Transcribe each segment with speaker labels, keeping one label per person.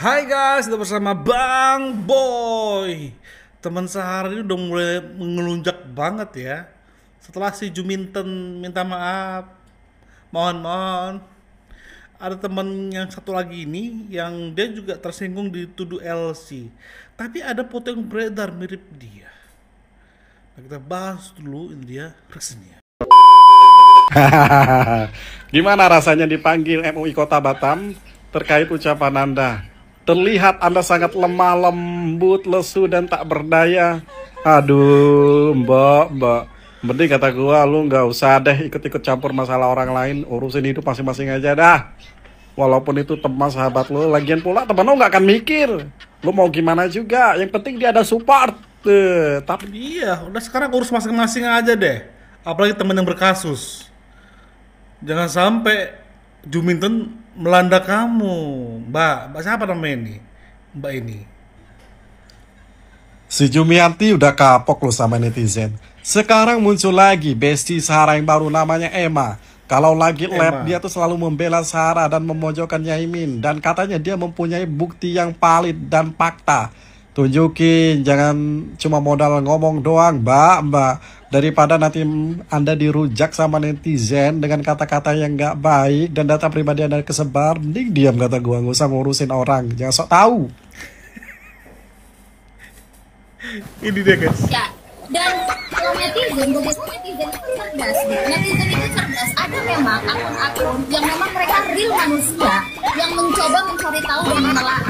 Speaker 1: Hai guys, kita bersama Bang Boy. Teman sehari ini udah mulai mengelunjak banget ya. Setelah si Juminten minta maaf, mohon. Ada teman yang satu lagi ini yang dia juga tersinggung dituduh LC. Tapi ada foto yang beredar mirip dia. Nah, kita bahas dulu ini dia reaksinya.
Speaker 2: Gimana rasanya dipanggil MUI Kota Batam terkait ucapan Anda? Terlihat Anda sangat lemah lembut, lesu dan tak berdaya. Aduh, mbak. Mending kata gua, lu nggak usah deh ikut-ikut campur masalah orang lain. Urusin hidup masing-masing aja dah. Walaupun itu teman sahabat lu, lagian pula teman lu nggak akan mikir. Lu mau gimana juga, yang penting dia ada support. Tapi
Speaker 1: Iya, udah sekarang urus masing-masing aja deh. Apalagi teman yang berkasus. Jangan sampai Juminten melanda kamu, Mbak siapa namanya ini? Mbak ini.
Speaker 2: si Jumianti udah kapok loh sama netizen. Sekarang muncul lagi bestie Sarah yang baru namanya Emma. Kalau lagi lab dia tuh selalu membela Sarah dan memojokkan Yaimin. Dan katanya dia mempunyai bukti yang valid dan fakta. Tunjukin, jangan cuma modal ngomong doang, mbak. Daripada nanti Anda dirujak sama netizen dengan kata-kata yang gak baik dan data pribadi Anda kesebar, mending diam kata gua, gak usah ngurusin orang, jangan sok tahu.
Speaker 1: Ini dia guys.
Speaker 3: Ya, dan kalau netizen, begitu netizen itu cerdas. Netizen itu cerdas. Ada memang akun-akun yang memang mereka real manusia yang mencoba mencari tahu dan menelaah.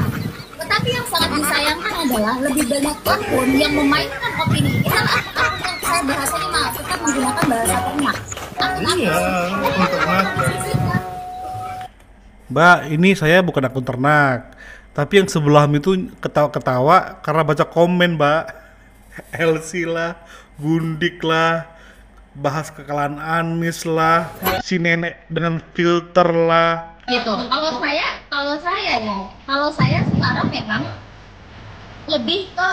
Speaker 3: Tetapi yang sangat disayangkan adalah lebih banyak akun yang memainkan opini. Itulah akun yang saya bahasanya maaf, tetap menggunakan bahasa ternak.
Speaker 1: Mbak, ini saya bukan akun ternak. Tapi yang sebelah itu ketawa-ketawa karena baca komen, Mbak. LC lah, Gundik lah, bahas kekalahan Anies lah, si nenek dengan filter lah.
Speaker 3: Gitu. Kalau saya sekarang memang lebih ke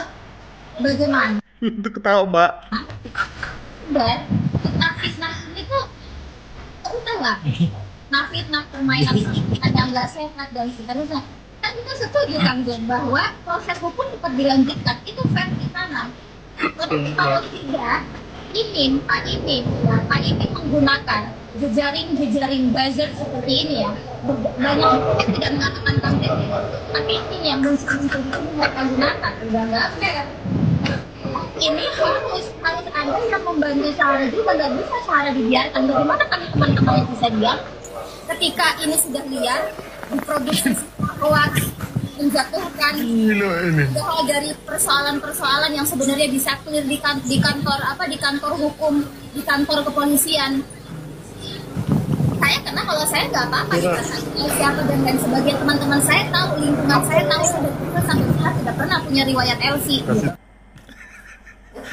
Speaker 3: bagaimana.
Speaker 1: Itu ketawa, Mbak.
Speaker 3: Dan nafis itu udah lah. Nafis permainan ada nggak sehat dan seterusnya. Kan kita setuju Kang Jon bahwa proses hukum dapat dilanjutkan, itu versi sana. Tapi kalau tidak, Pak Imin menggunakan jejaring buzzer seperti ini ya. Banyak yang tidak mengatakan konten, tapi ini yang muncul mereka gunakan, enggak fair. Ini harus ada yang membantu Sarah juga, nggak bisa Sarah dibiarkan. Bagaimana kami teman-teman yang bisa diam ketika ini sudah liar, diproduksi hoax, menjatuhkan hal dari persoalan-persoalan yang sebenarnya bisa clear di kantor hukum, di kantor kepolisian. Karena kalau saya nggak apa-apa siapa dan lain sebagainya, teman-teman saya tahu, lingkungan saya tahu, sudah sampai sekarang tidak pernah punya riwayat LC.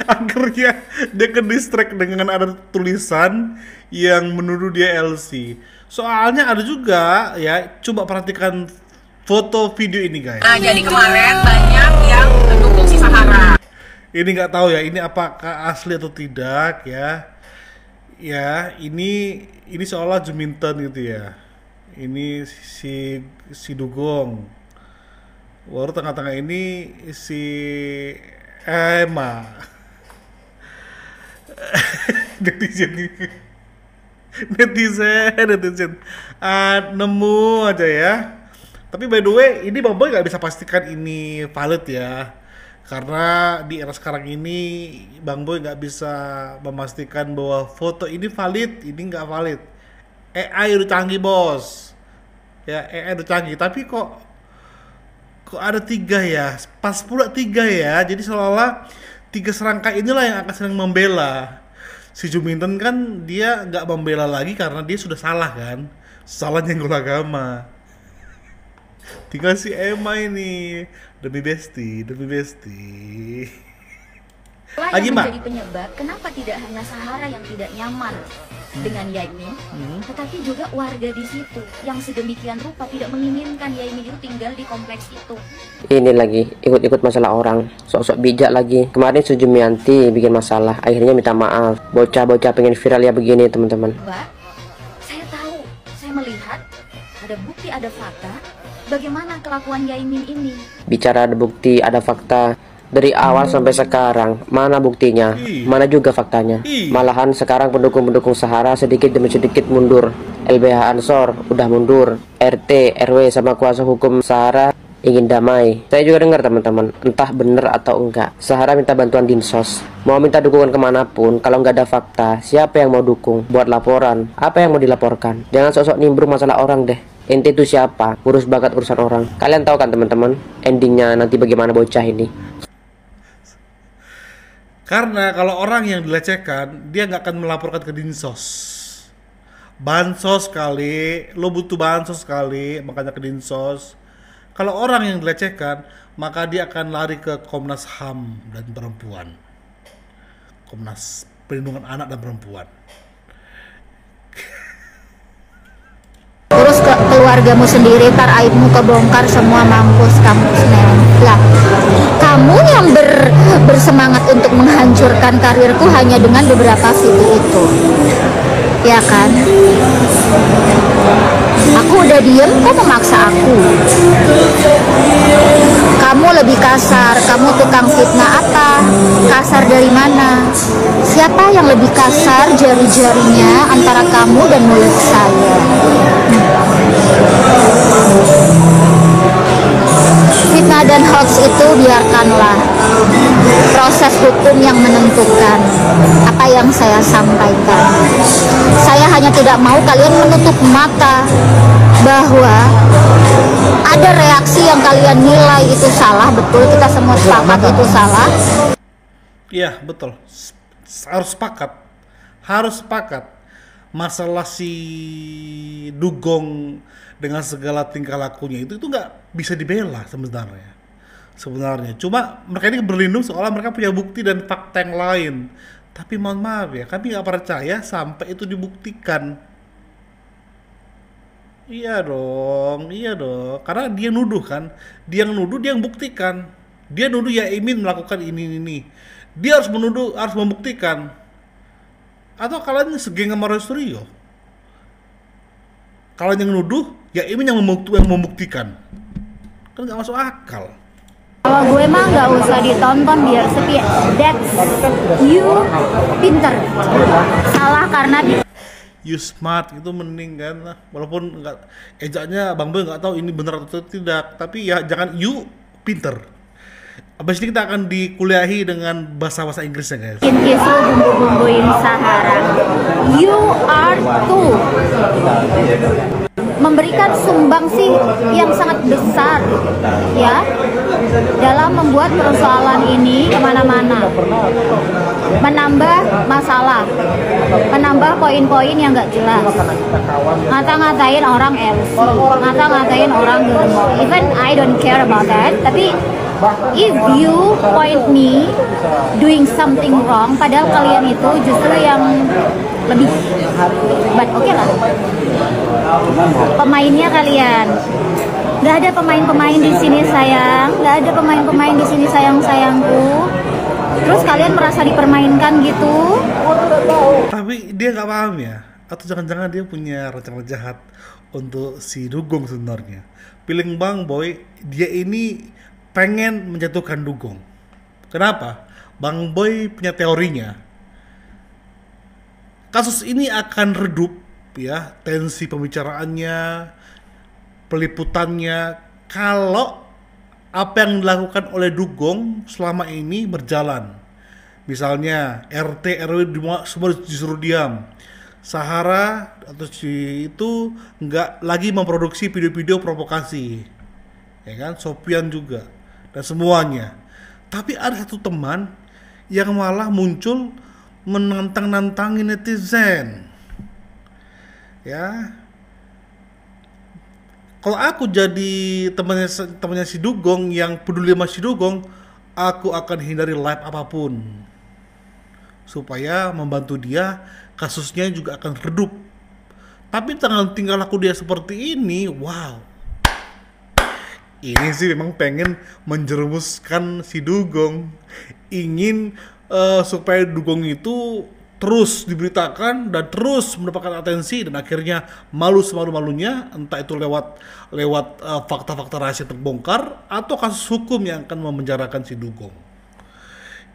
Speaker 1: Akhirnya dia ke distract dengan ada tulisan yang menuduh dia LC. Soalnya ada juga ya, coba perhatikan foto video ini guys.
Speaker 4: Nah, jadi kemarin banyak yang mendukung si Sahara.
Speaker 1: Ini nggak tahu ya, ini apakah asli atau tidak ya. Ya, ini seolah Juminten gitu ya. Ini si Dugong. Baru tengah-tengah ini si Emma. netizen nemu aja ya. Tapi by the way, ini Bang Boy nggak bisa pastikan ini valid ya, karena di era sekarang ini Bang Boy nggak bisa memastikan bahwa foto ini valid, ini nggak valid. AI udah canggih bos, ya AI udah canggih. Tapi kok ada 3 ya, pas pula 3 ya. Jadi seolah-olah 3 serangkai inilah yang akan sering membela. Si Juminten kan dia nggak membela lagi karena dia sudah salah kan, salah nyenggol agama. Tinggal si Emma ini demi bestie.
Speaker 5: Lagi menjadi penyebab kenapa tidak hanya Sahara yang tidak nyaman dengan Yaimin, tetapi juga warga di situ yang sedemikian rupa tidak menginginkan Yaimin itu tinggal di kompleks itu.
Speaker 6: Ini lagi ikut-ikut masalah orang, sok-sok bijak lagi. Kemarin si Jumianti bikin masalah, akhirnya minta maaf. Bocah-bocah pengen viral ya begini teman-teman.
Speaker 5: Mbak, saya tahu, saya melihat ada bukti, ada fakta bagaimana kelakuan Yaimin ini.
Speaker 6: Bicara ada bukti, ada fakta. Dari awal sampai sekarang, mana buktinya? Mana juga faktanya? Malahan sekarang pendukung-pendukung Sahara sedikit demi sedikit mundur. LBH Ansor udah mundur. RT, RW sama kuasa hukum Sahara ingin damai. Saya juga dengar teman-teman, entah bener atau enggak, Sahara minta bantuan Dinsos. Mau minta dukungan kemanapun, kalau nggak ada fakta, siapa yang mau dukung? Buat laporan, apa yang mau dilaporkan? Jangan sok-sok nimbrung masalah orang deh. Ente itu siapa? Urus bakat urusan orang. Kalian tahu kan teman-teman, endingnya nanti bagaimana bocah ini?
Speaker 1: Karena kalau orang yang dilecehkan, dia nggak akan melaporkan ke Dinsos. Bansos kali, lo butuh bansos kali, makanya ke Dinsos. Kalau orang yang dilecehkan, maka dia akan lari ke Komnas HAM dan Perempuan. Komnas Perlindungan Anak dan Perempuan.
Speaker 3: Terus ke keluargamu sendiri, tar aibmu kebongkar semua, mampus kamu Senen. Lah, kamu yang bersemangat untuk menghancurkan karirku hanya dengan beberapa video itu, ya kan? Aku udah diem, kok memaksa aku? Kamu lebih kasar, kamu tukang fitnah apa? Kasar dari mana? Siapa yang lebih kasar jari-jarinya antara kamu dan mulut saya? Fitnah dan hoax itu biarkanlah proses hukum yang menentukan apa yang saya sampaikan. Saya hanya tidak mau kalian menutup mata bahwa ada reaksi yang kalian nilai itu salah. Betul, kita semua sepakat itu salah.
Speaker 1: Iya, betul. Harus sepakat. Harus sepakat. Masalah si Dugong dengan segala tingkah lakunya itu nggak bisa dibela sebenarnya. Cuma mereka ini berlindung seolah mereka punya bukti dan fakta yang lain. Tapi mohon maaf ya, kami nggak percaya sampai itu dibuktikan. Iya dong. Karena dia nuduh kan, dia yang nuduh, dia yang buktikan. Dia nuduh Yaimin melakukan ini. Dia harus menuduh, harus membuktikan. Atau kalian segeng sama Roy? Kalian yang nuduh, Yaimin yang membuktikan. Kan nggak masuk akal.
Speaker 3: Kalau gue mah nggak usah ditonton biar sepi. That's you pinter. Salah karena
Speaker 1: You smart itu mending kan, walaupun nggak ejaknya Bang Boy nggak tahu ini benar atau tidak, tapi ya jangan you pinter. Abis ini kita akan dikuliahi dengan bahasa Inggrisnya guys.
Speaker 3: bikin kisru bumbu-bumbuin Sahara. You are too memberikan sumbangsi yang sangat besar ya dalam membuat persoalan ini kemana-mana, menambah masalah, menambah poin-poin yang nggak jelas, ngata-ngatain orang LC, ngata-ngatain orang germo. Even I don't care about that, tapi if you point me doing something wrong, padahal kalian itu justru yang lebih, but oke lah. Pemainnya kalian, nggak ada pemain-pemain di sini sayang, nggak ada pemain-pemain di sini sayangku. Terus kalian merasa dipermainkan gitu?
Speaker 1: Tapi dia nggak paham ya, atau jangan-jangan dia punya rencana jahat untuk si Dugong sebenarnya. Feeling Bang Boy, dia ini pengen menjatuhkan Dugong. Kenapa? Bang Boy punya teorinya. Kasus ini akan redup ya, tensi pembicaraannya, peliputannya, kalau apa yang dilakukan oleh Dugong selama ini berjalan. Misalnya RT RW semua disuruh diam. Sahara atau si itu nggak lagi memproduksi video-video provokasi, ya kan? Sopian juga dan semuanya. Tapi ada satu teman yang malah muncul menantang-nantangi netizen. Ya, kalau aku jadi temannya si Dugong yang peduli sama si Dugong, aku akan hindari live apapun supaya membantu dia, kasusnya juga akan redup. Tapi tinggal laku dia seperti ini, wow, ini sih memang pengen menjerumuskan si Dugong, ingin supaya Dugong itu terus diberitakan dan terus mendapatkan atensi, dan akhirnya malu semalu-malunya, entah itu lewat fakta-fakta rahasia terbongkar atau kasus hukum yang akan memenjarakan si Dugong.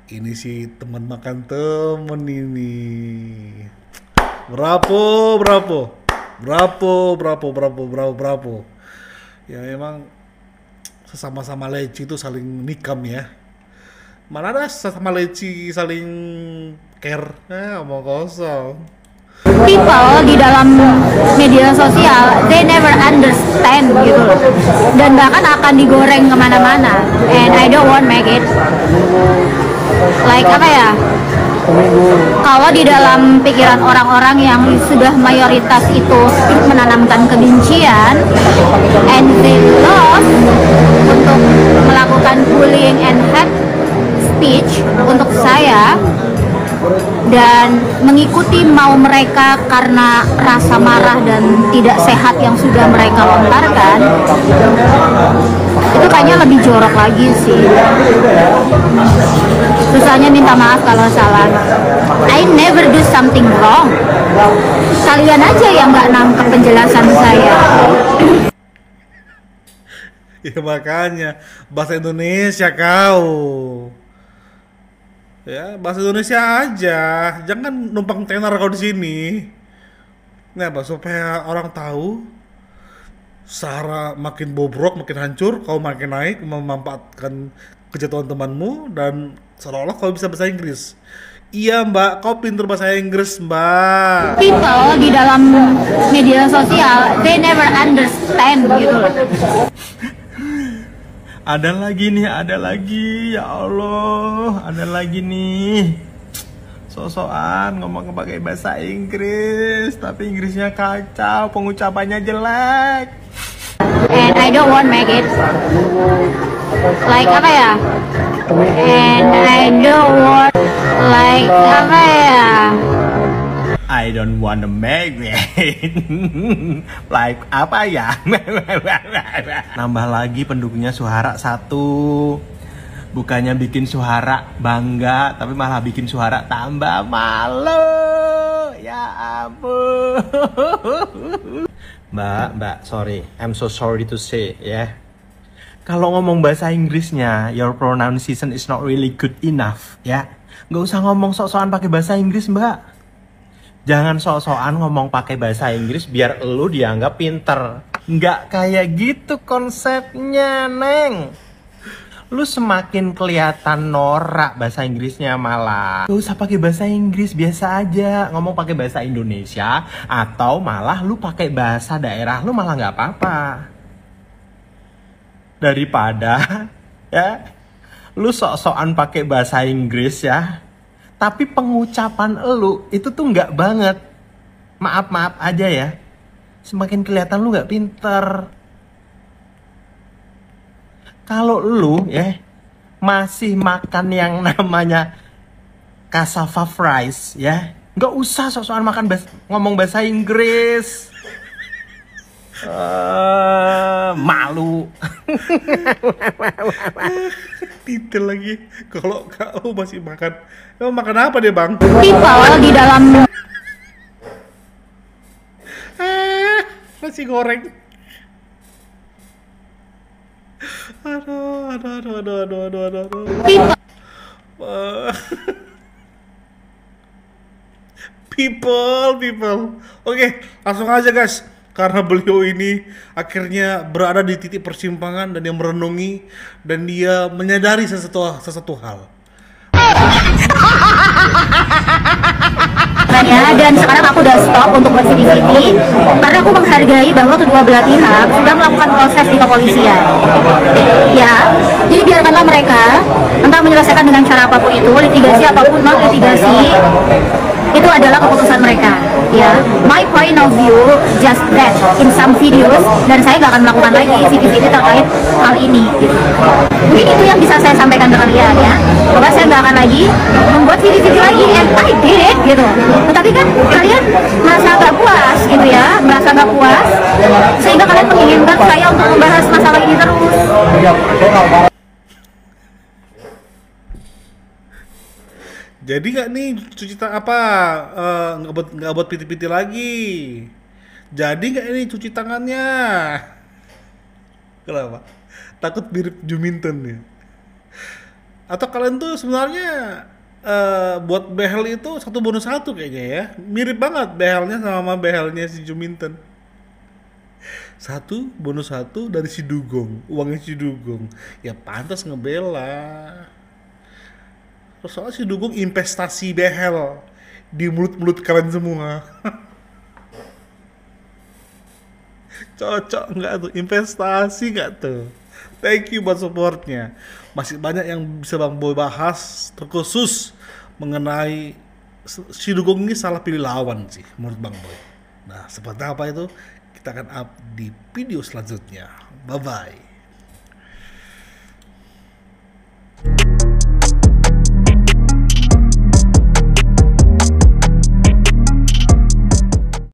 Speaker 1: Ini sih teman makan temen ini. Bravo. Ya emang sesama-sama leci itu saling nikam ya. Mana ada sesama leci saling care, omong kosong.
Speaker 5: People di dalam media sosial, they never understand gitu loh, dan bahkan akan digoreng kemana-mana, and I don't want make it like apa ya, kalau di dalam pikiran orang-orang yang sudah mayoritas itu menanamkan kebencian, and they love untuk melakukan bullying and hate speech untuk saya, dan mengikuti mau mereka karena rasa marah dan tidak sehat yang sudah mereka lontarkan, itu kayaknya lebih jorok lagi sih. Susahnya minta maaf kalau salah. I never do something wrong. Kalian aja yang nggak nangkep penjelasan saya.
Speaker 1: Ya makanya bahasa Indonesia kau. Ya, bahasa Indonesia aja. Jangan numpang tenar kau di sini. Nah, supaya orang tahu Sarah makin bobrok, makin hancur, kau makin naik, memanfaatkan kejatuhan temanmu, dan seolah-olah kau bisa bahasa Inggris. Iya mbak, kau pinter bahasa Inggris mbak.
Speaker 5: People di dalam media sosial, they never understand gitu loh.
Speaker 7: Ada lagi, ya Allah, ada lagi nih. Sosokan ngomong pakai bahasa Inggris, tapi Inggrisnya kacau, pengucapannya jelek.
Speaker 5: And I don't want make it like apa ya? And I don't want like apa ya?
Speaker 7: I don't wanna make it. Like apa ya? Nambah lagi pendukungnya Suhara 1. Bukannya bikin Suhara bangga, tapi malah bikin Suhara tambah malu. Ya ampun. Mbak, sorry. I'm so sorry to say ya. Kalau ngomong bahasa Inggrisnya, your pronunciation is not really good enough ya. Nggak usah ngomong sok-sokan pakai bahasa Inggris, Mbak. Jangan sok-sokan ngomong pakai bahasa Inggris biar elu dianggap pinter. Nggak kayak gitu konsepnya, Neng. Lu semakin kelihatan norak bahasa Inggrisnya malah. Gak usah pakai bahasa Inggris, biasa aja. Ngomong pakai bahasa Indonesia, atau malah lu pakai bahasa daerah lu malah nggak apa-apa. Daripada ya lu sok-sokan pakai bahasa Inggris ya, tapi pengucapan elu itu tuh nggak banget. Maaf aja ya. Semakin kelihatan lu nggak pinter. Kalau lu ya masih makan yang namanya cassava fries ya, nggak usah sok-sokan ngomong bahasa Inggris. Malu.
Speaker 1: Detail lagi. Kalau kau masih makan, kau makan apa deh bang?
Speaker 5: People di dalam
Speaker 1: nasi goreng. Aduh. People. Oke, langsung aja guys. Karena beliau ini akhirnya berada di titik persimpangan dan dia merenungi dan dia menyadari sesuatu hal.
Speaker 5: Dan sekarang aku udah stop untuk bersedih-sedih karena aku menghargai bahwa kedua belah pihak sudah melakukan proses di kepolisian. Ya, jadi biarkanlah mereka entah menyelesaikan dengan cara apapun itu, litigasi apapun non litigasi, itu adalah keputusan mereka. Ya, my point of view just that in some videos, dan saya nggak akan melakukan lagi video-video terkait hal ini. Mungkin itu yang bisa saya sampaikan ke kalian ya, bahwa saya nggak akan lagi membuat video-video lagi, and I did it gitu. Tetapi kan kalian merasa nggak puas gitu ya, merasa nggak puas sehingga kalian menginginkan saya untuk membahas masalah ini terus.
Speaker 1: Jadi nggak nih cuci tangan apa nggak buat piti-piti lagi. Jadi nggak ini cuci tangannya? Kenapa? Takut mirip Juminten ya? Atau kalian tuh sebenarnya buat behel itu 1 bonus 1 kayaknya ya? Mirip banget behelnya sama behelnya si Juminten. 1 bonus 1 dari si Dugong, uangnya si Dugong. Ya pantas ngebela. Soalnya si Dugong investasi behel di mulut-mulut kalian semua. Cocok nggak tuh? Investasi nggak tuh? Thank you buat supportnya. Masih banyak yang bisa Bang Boy bahas, terkhusus mengenai si Dugong ini salah pilih lawan sih menurut Bang Boy. Nah, seperti apa itu? Kita akan up di video selanjutnya. Bye-bye.